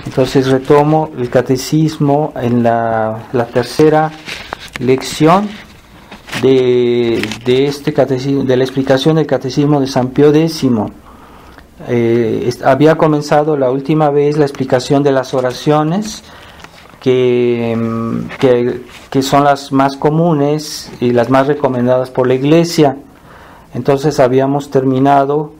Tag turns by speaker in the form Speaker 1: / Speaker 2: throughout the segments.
Speaker 1: Entonces retomo el catecismo en la tercera lección de este catecismo, de la explicación del catecismo de San Pío X. Había comenzado la última vez la explicación de las oraciones que son las más comunes y las más recomendadas por la Iglesia. Entonces habíamos terminado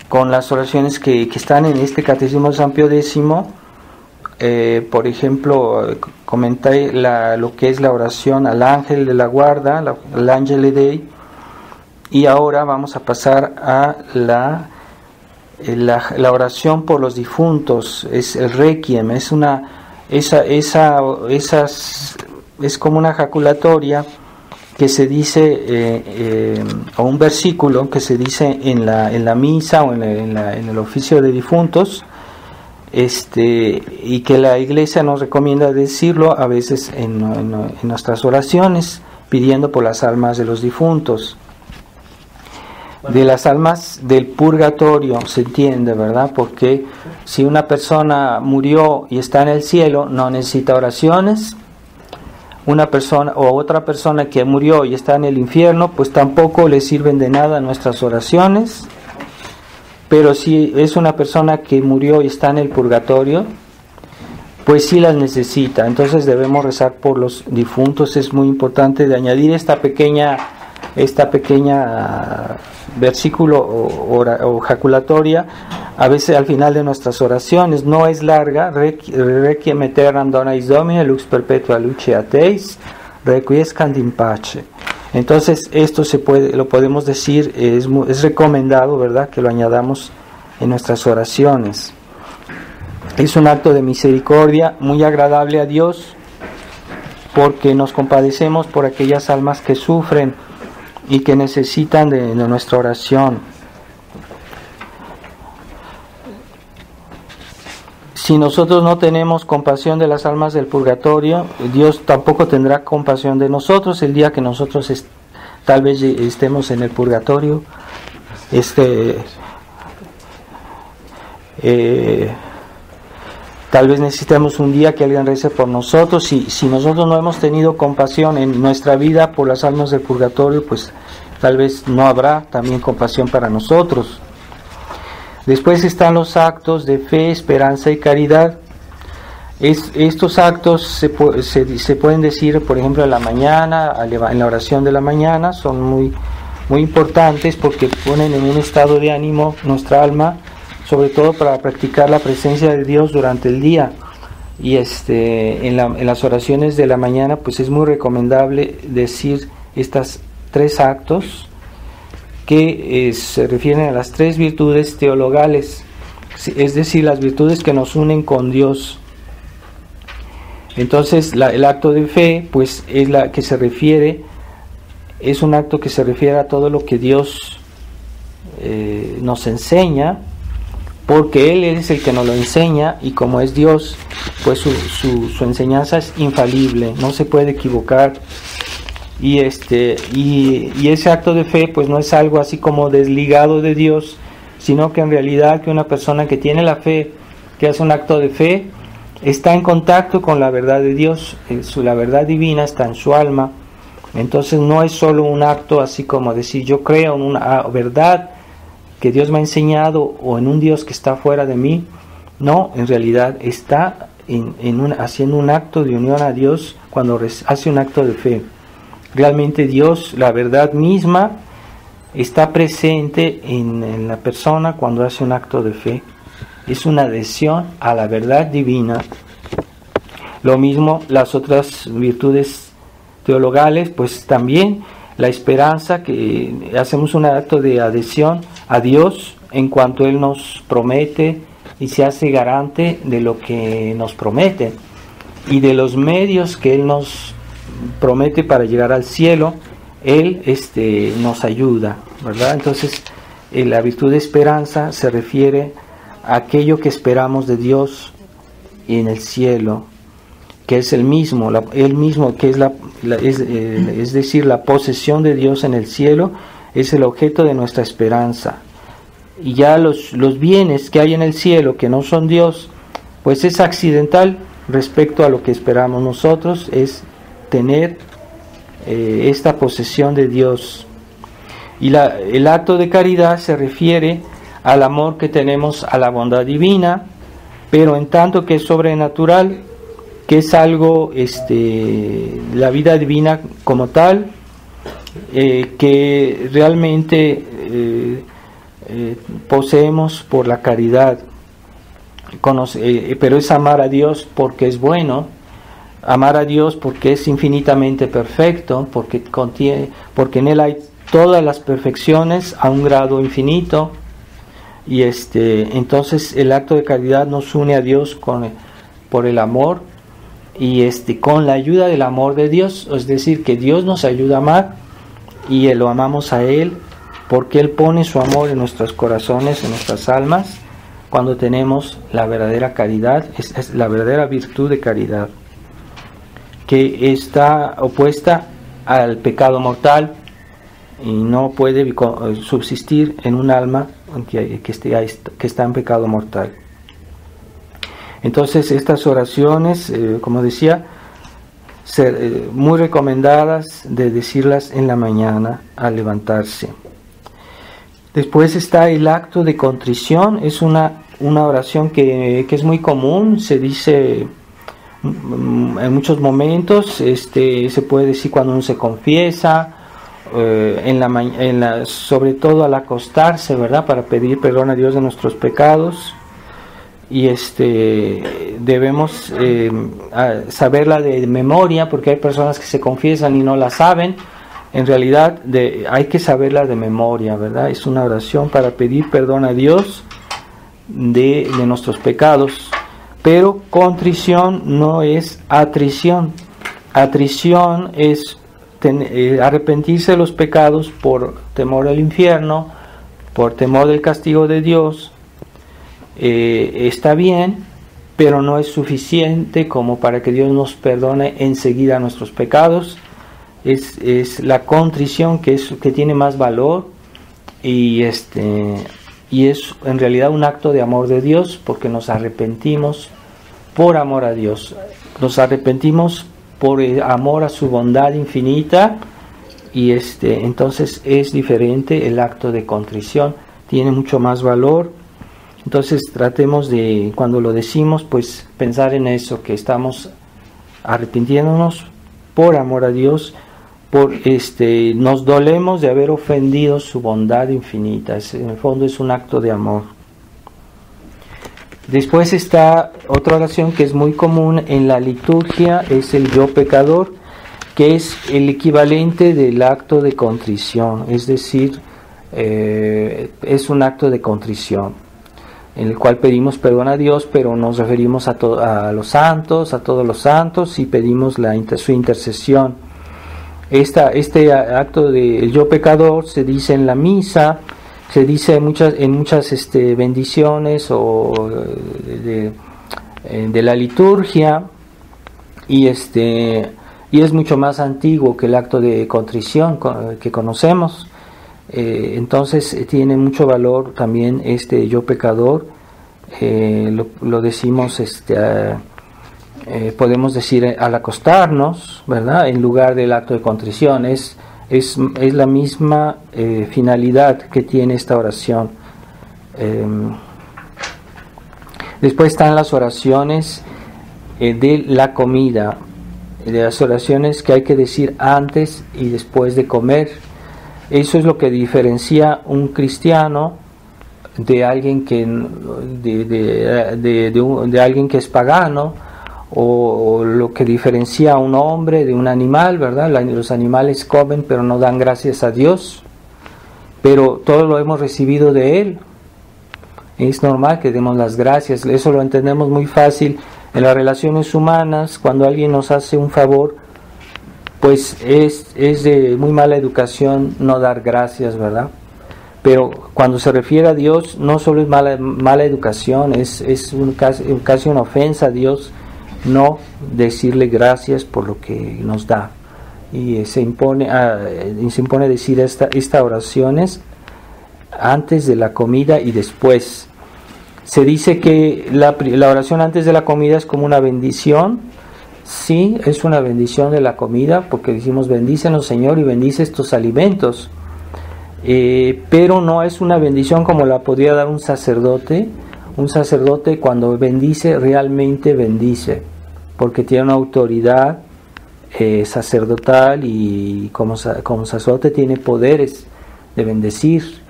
Speaker 1: con las oraciones que están en este catecismo de San Pío X. Por ejemplo, comenté lo que es la oración al ángel de la guarda, el Angele Dei, y ahora vamos a pasar a la oración por los difuntos. Es el Requiem, es como una jaculatoria que se dice, o un versículo que se dice en la misa o en el oficio de difuntos, y que la Iglesia nos recomienda decirlo a veces en nuestras oraciones, pidiendo por las almas de los difuntos. De las almas del purgatorio se entiende, ¿verdad? Porque si una persona murió y está en el cielo, no necesita oraciones. Una persona o otra persona que murió y está en el infierno, pues tampoco le sirven de nada nuestras oraciones. Pero si es una persona que murió y está en el purgatorio, pues sí las necesita. Entonces debemos rezar por los difuntos. Es muy importante de añadir esta pequeña versículo o jaculatoria a veces al final de nuestras oraciones. No es larga. Requiem aeternam dona eis Domine, lux perpetua luceat eis, requiescant in pace. Entonces esto lo podemos decir, es recomendado, ¿verdad?, que lo añadamos en nuestras oraciones. Es un acto de misericordia muy agradable a Dios, porque nos compadecemos por aquellas almas que sufren y que necesitan de nuestra oración. Si nosotros no tenemos compasión de las almas del purgatorio, Dios tampoco tendrá compasión de nosotros el día que nosotros tal vez estemos en el purgatorio. Tal vez necesitemos un día que alguien rece por nosotros. Si nosotros no hemos tenido compasión en nuestra vida por las almas del purgatorio, pues tal vez no habrá también compasión para nosotros. Después están los actos de fe, esperanza y caridad. Estos actos se pueden decir, por ejemplo, en la mañana, en la oración de la mañana. Son muy, muy importantes porque ponen en un estado de ánimo nuestra alma, sobre todo para practicar la presencia de Dios durante el día. Y en las oraciones de la mañana, pues es muy recomendable decir estos 3 actos que se refieren a las 3 virtudes teologales, es decir, las virtudes que nos unen con Dios. Entonces el acto de fe, pues es un acto que se refiere a todo lo que Dios nos enseña, porque Él es el que nos lo enseña, y como es Dios, pues su enseñanza es infalible, no se puede equivocar. Y ese acto de fe pues no es algo así como desligado de Dios, sino que en realidad que una persona que tiene la fe, que hace un acto de fe, está en contacto con la verdad de Dios. La verdad divina está en su alma. Entonces no es solo un acto así como decir yo creo en una verdad que Dios me ha enseñado o en un Dios que está fuera de mí. No, en realidad está haciendo un acto de unión a Dios cuando hace un acto de fe. Realmente Dios, la verdad misma, está presente en la persona cuando hace un acto de fe. Es una adhesión a la verdad divina. Lo mismo las otras virtudes teologales, pues también la esperanza, que hacemos un acto de adhesión a Dios en cuanto Él nos promete y se hace garante de lo que nos promete y de los medios que Él nos promete para llegar al cielo. Él nos ayuda, ¿verdad? Entonces la virtud de esperanza se refiere a aquello que esperamos de Dios en el cielo, que es Él mismo que es decir, la posesión de Dios en el cielo es el objeto de nuestra esperanza. Y ya los bienes que hay en el cielo, que no son Dios, pues es accidental respecto a lo que esperamos nosotros, es tener esta posesión de Dios. Y el acto de caridad se refiere al amor que tenemos a la bondad divina, pero en tanto que es sobrenatural, que es algo, la vida divina como tal, que realmente poseemos por la caridad. Pero es amar a Dios porque es bueno, amar a Dios porque es infinitamente perfecto, porque en Él hay todas las perfecciones a un grado infinito, y entonces el acto de caridad nos une a Dios por el amor, y con la ayuda del amor de Dios, es decir, que Dios nos ayuda a amar y lo amamos a Él, porque Él pone su amor en nuestros corazones, en nuestras almas, cuando tenemos la verdadera caridad, es la verdadera virtud de caridad, que está opuesta al pecado mortal y no puede subsistir en un alma que está en pecado mortal. Entonces estas oraciones, como decía, muy recomendadas de decirlas en la mañana al levantarse. Después está el acto de contrición. Es una oración que es muy común, se dice en muchos momentos, se puede decir cuando uno se confiesa, sobre todo al acostarse, ¿verdad?, para pedir perdón a Dios de nuestros pecados. Y debemos saberla de memoria, porque hay personas que se confiesan y no la saben. En realidad hay que saberla de memoria, ¿verdad? Es una oración para pedir perdón a Dios de nuestros pecados. Pero contrición no es atrición. Atrición es arrepentirse de los pecados por temor al infierno, por temor del castigo de Dios. Está bien, pero no es suficiente como para que Dios nos perdone enseguida nuestros pecados. Es la contrición que tiene más valor, y es en realidad un acto de amor de Dios, porque nos arrepentimos por amor a Dios, nos arrepentimos por amor a su bondad infinita, y entonces es diferente. El acto de contrición tiene mucho más valor. Entonces tratemos de, cuando lo decimos, pues pensar en eso, que estamos arrepintiéndonos por amor a Dios, nos dolemos de haber ofendido su bondad infinita. En el fondo es un acto de amor. Después está otra oración que es muy común en la liturgia, es el yo pecador, que es el equivalente del acto de contrición, es decir, es un acto de contrición en el cual pedimos perdón a Dios, pero nos referimos a los santos, a todos los santos, y pedimos su intercesión. Este acto del yo pecador se dice en la misa, se dice en muchas bendiciones o de la liturgia, y es mucho más antiguo que el acto de contrición que conocemos. Entonces tiene mucho valor también yo pecador. Lo decimos, podemos decir al acostarnos, ¿verdad?, en lugar del acto de contrición. Es la misma finalidad que tiene esta oración. Después están las oraciones de la comida, de las oraciones que hay que decir antes y después de comer. Eso es lo que diferencia un cristiano de alguien de alguien que es pagano, o lo que diferencia a un hombre de un animal, ¿verdad? Los animales comen pero no dan gracias a Dios, pero todo lo hemos recibido de Él. Es normal que demos las gracias. Eso lo entendemos muy fácil en las relaciones humanas. Cuando alguien nos hace un favor, pues es de muy mala educación no dar gracias, ¿verdad? Pero cuando se refiere a Dios, no solo es mala educación, es casi una ofensa a Dios no decirle gracias por lo que nos da. Y se impone decir estas oraciones antes de la comida y después. Se dice que la oración antes de la comida es como una bendición. Sí, es una bendición de la comida, porque decimos bendícenos Señor y bendice estos alimentos. Pero no es una bendición como la podría dar un sacerdote. Un sacerdote cuando bendice, realmente bendice, porque tiene una autoridad sacerdotal y como sacerdote tiene poderes de bendecir,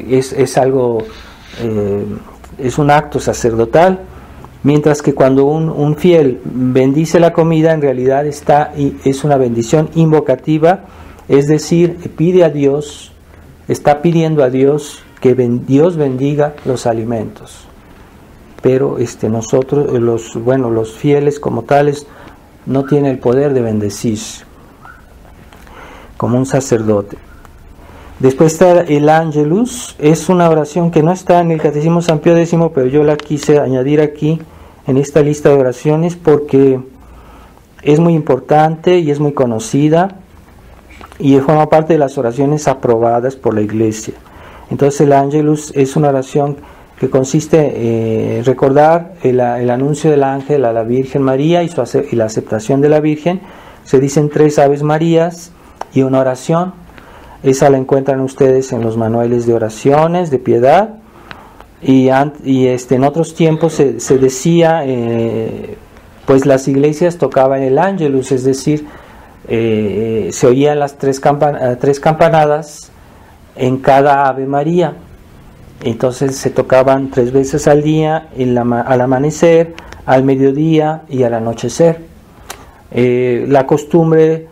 Speaker 1: es algo, es un acto sacerdotal, mientras que cuando un fiel bendice la comida, en realidad es una bendición invocativa, es decir, pide a Dios, está pidiendo a Dios que Dios bendiga los alimentos. Pero nosotros, los fieles como tales, no tienen el poder de bendecir, como un sacerdote. Después está el Ángelus, es una oración que no está en el Catecismo San Pío X, pero yo la quise añadir aquí en esta lista de oraciones porque es muy importante y es muy conocida y forma parte de las oraciones aprobadas por la Iglesia. Entonces el Ángelus es una oración que consiste en recordar el anuncio del ángel a la Virgen María y la aceptación de la Virgen. Se dicen 3 Aves Marías y una oración. Esa la encuentran ustedes en los manuales de oraciones, de piedad. Y en otros tiempos se decía, pues las iglesias tocaban el Ángelus, es decir, se oían las 3 campanadas en cada Ave María. Entonces se tocaban 3 veces al día, al amanecer, al mediodía y al anochecer. La costumbre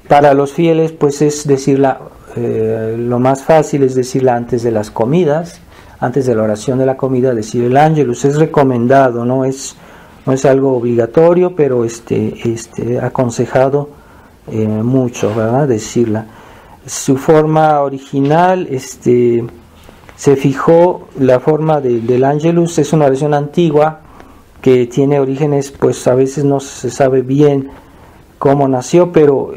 Speaker 1: para los fieles pues es decirla, lo más fácil es decirla antes de las comidas, antes de la oración de la comida, decir el Ángelus. Es recomendado, no es algo obligatorio, pero aconsejado mucho, ¿verdad? Decirla. Su forma original, se fijó la forma del Ángelus, es una oración antigua que tiene orígenes, pues a veces no se sabe bien cómo nació, pero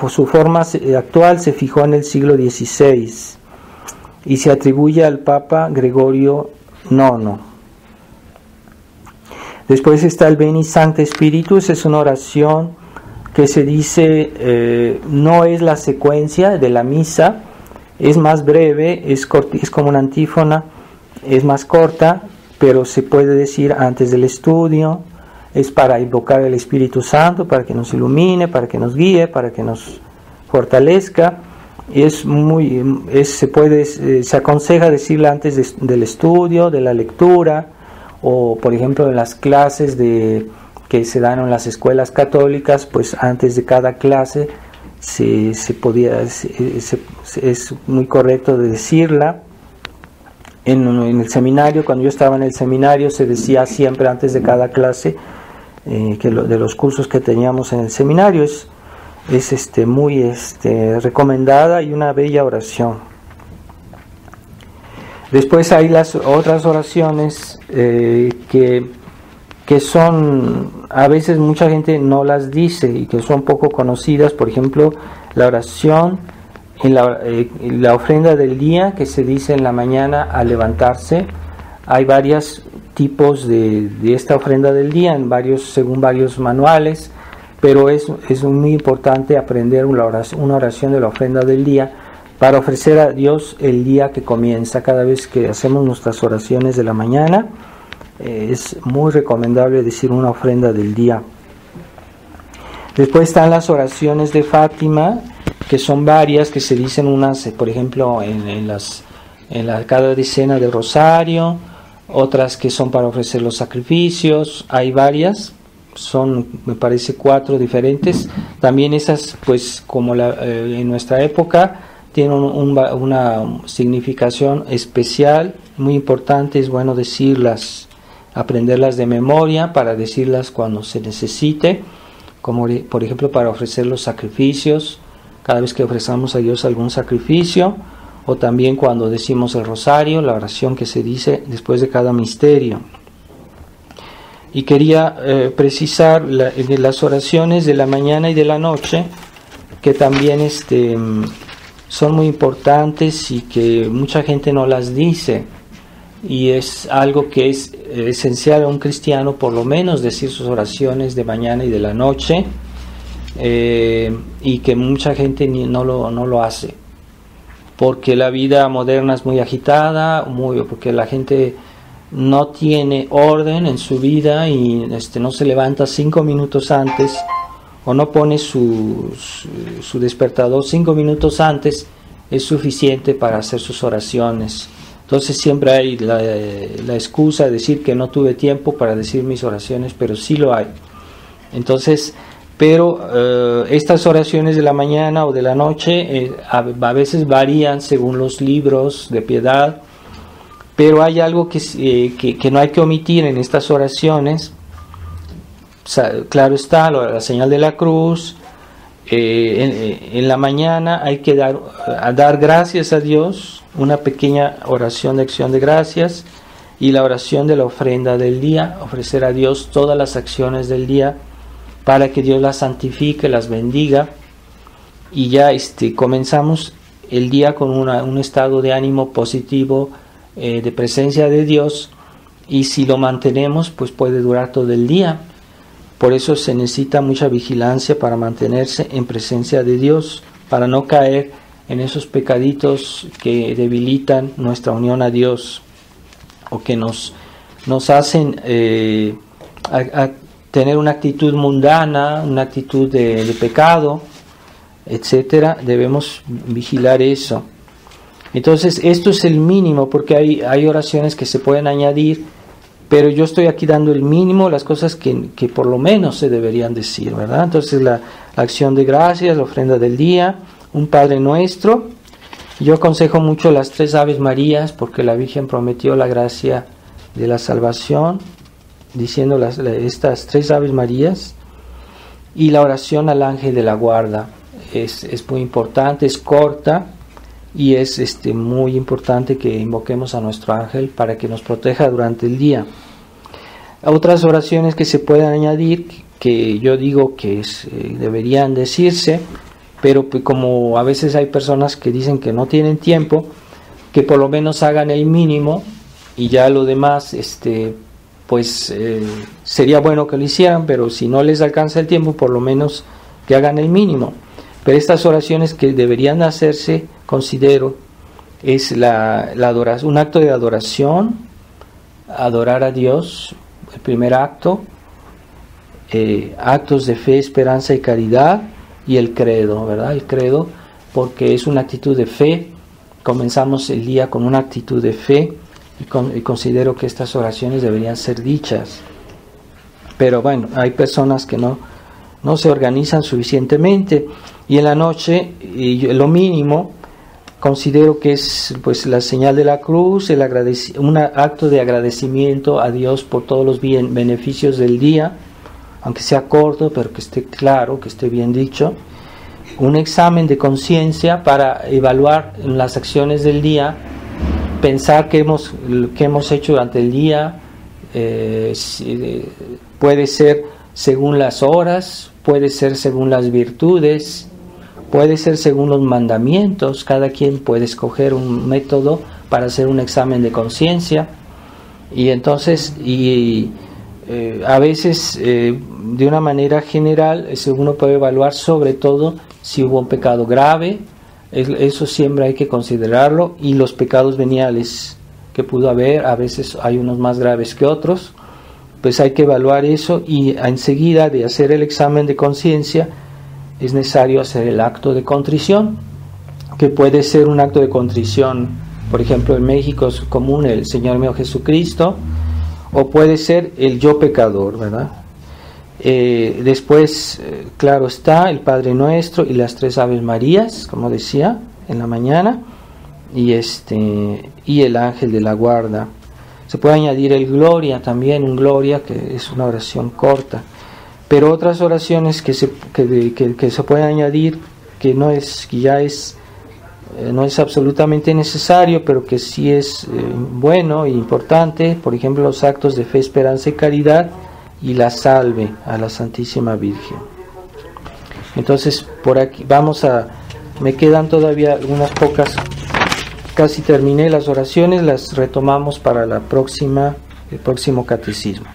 Speaker 1: su forma actual se fijó en el siglo XVI y se atribuye al Papa Gregorio IX. Después está el Veni Sancte Spiritus, es una oración que se dice, no es la secuencia de la misa, es más breve, es como una antífona, es más corta, pero se puede decir antes del estudio, es para invocar al Espíritu Santo, para que nos ilumine, para que nos guíe, para que nos fortalezca. Se aconseja decirla antes del estudio, de la lectura, o por ejemplo en las clases que se dan en las escuelas católicas, pues antes de cada clase es muy correcto de decirla. En el seminario, cuando yo estaba en el seminario, se decía siempre antes de cada clase, de los cursos que teníamos en el seminario, es muy recomendada y una bella oración. Después hay las otras oraciones que son, a veces mucha gente no las dice y que son poco conocidas. Por ejemplo, la oración en la ofrenda del día, que se dice en la mañana al levantarse. Hay varios tipos de esta ofrenda del día, según varios manuales, pero es muy importante aprender una oración de la ofrenda del día para ofrecer a Dios el día que comienza. Cada vez que hacemos nuestras oraciones de la mañana, es muy recomendable decir una ofrenda del día. Después están las oraciones de Fátima, que son varias, que se dicen unas, por ejemplo, en cada decena del rosario, otras que son para ofrecer los sacrificios. Hay varias, son, me parece, 4 diferentes. También esas, pues como en nuestra época, tienen una significación especial, muy importante. Es bueno decirlas, aprenderlas de memoria para decirlas cuando se necesite, como por ejemplo para ofrecer los sacrificios, cada vez que ofrezcamos a Dios algún sacrificio, o también cuando decimos el rosario, la oración que se dice después de cada misterio. Y quería precisar las oraciones de la mañana y de la noche, que también son muy importantes y que mucha gente no las dice. y es algo que es esencial a un cristiano, por lo menos decir sus oraciones de mañana y de la noche, y que mucha gente no lo hace, porque la vida moderna es muy agitada, porque la gente no tiene orden en su vida y no se levanta 5 minutos antes, o no pone su despertador 5 minutos antes, es suficiente para hacer sus oraciones. Entonces siempre hay la excusa de decir que no tuve tiempo para decir mis oraciones, pero sí lo hay. Entonces, pero estas oraciones de la mañana o de la noche a veces varían según los libros de piedad, pero hay algo que no hay que omitir en estas oraciones. Claro está, la señal de la cruz. En la mañana hay que dar gracias a Dios, una pequeña oración de acción de gracias, y la oración de la ofrenda del día, ofrecer a Dios todas las acciones del día para que Dios las santifique, las bendiga, y ya comenzamos el día con un estado de ánimo positivo, de presencia de Dios, y si lo mantenemos pues puede durar todo el día. Por eso se necesita mucha vigilancia para mantenerse en presencia de Dios, para no caer en esos pecaditos que debilitan nuestra unión a Dios, o que nos hacen a tener una actitud mundana, una actitud de pecado, etcétera. Debemos vigilar eso. Entonces esto es el mínimo, porque hay oraciones que se pueden añadir, pero yo estoy aquí dando el mínimo, las cosas que por lo menos se deberían decir, ¿verdad? Entonces la acción de gracias, la ofrenda del día, un Padre Nuestro. Yo aconsejo mucho las 3 Aves Marías, porque la Virgen prometió la gracia de la salvación, diciendo estas 3 Aves Marías, y la oración al ángel de la guarda. Es muy importante, es corta, y es muy importante que invoquemos a nuestro ángel para que nos proteja durante el día. Otras oraciones que se pueden añadir, que yo digo que deberían decirse, pero como a veces hay personas que dicen que no tienen tiempo, que por lo menos hagan el mínimo, y ya lo demás sería bueno que lo hicieran, pero si no les alcanza el tiempo, por lo menos que hagan el mínimo. Pero estas oraciones que deberían hacerse, considero, es un acto de adoración, adorar a Dios, el primer acto, actos de fe, esperanza y caridad, y el credo, ¿verdad? El credo, porque es una actitud de fe. Comenzamos el día con una actitud de fe, y considero que estas oraciones deberían ser dichas. Pero bueno, hay personas que no se organizan suficientemente, y en la noche, lo mínimo, considero que es pues la señal de la cruz, un acto de agradecimiento a Dios por todos los beneficios del día, aunque sea corto, pero que esté claro, que esté bien dicho. Un examen de conciencia para evaluar las acciones del día, pensar qué hemos hecho durante el día. Puede ser según las horas, puede ser según las virtudes, puede ser según los mandamientos. Cada quien puede escoger un método para hacer un examen de conciencia. Y entonces, a veces, de una manera general, uno puede evaluar sobre todo si hubo un pecado grave. Eso siempre hay que considerarlo, y los pecados veniales que pudo haber, a veces hay unos más graves que otros, pues hay que evaluar eso, y enseguida de hacer el examen de conciencia es necesario hacer el acto de contrición, que puede ser un acto de contrición, por ejemplo en México es común el Señor mío Jesucristo, o puede ser el yo pecador, ¿verdad? Después, claro está, el Padre Nuestro y las 3 Aves Marías, como decía, en la mañana, y el ángel de la guarda. Se puede añadir el Gloria también, un Gloria, que es una oración corta. Pero otras oraciones que se pueden añadir, que no es absolutamente necesario, pero que sí es bueno e importante, por ejemplo los actos de fe, esperanza y caridad, y la salve a la Santísima Virgen. Entonces por aquí me quedan todavía algunas pocas casi terminé las oraciones, las retomamos para el próximo catecismo.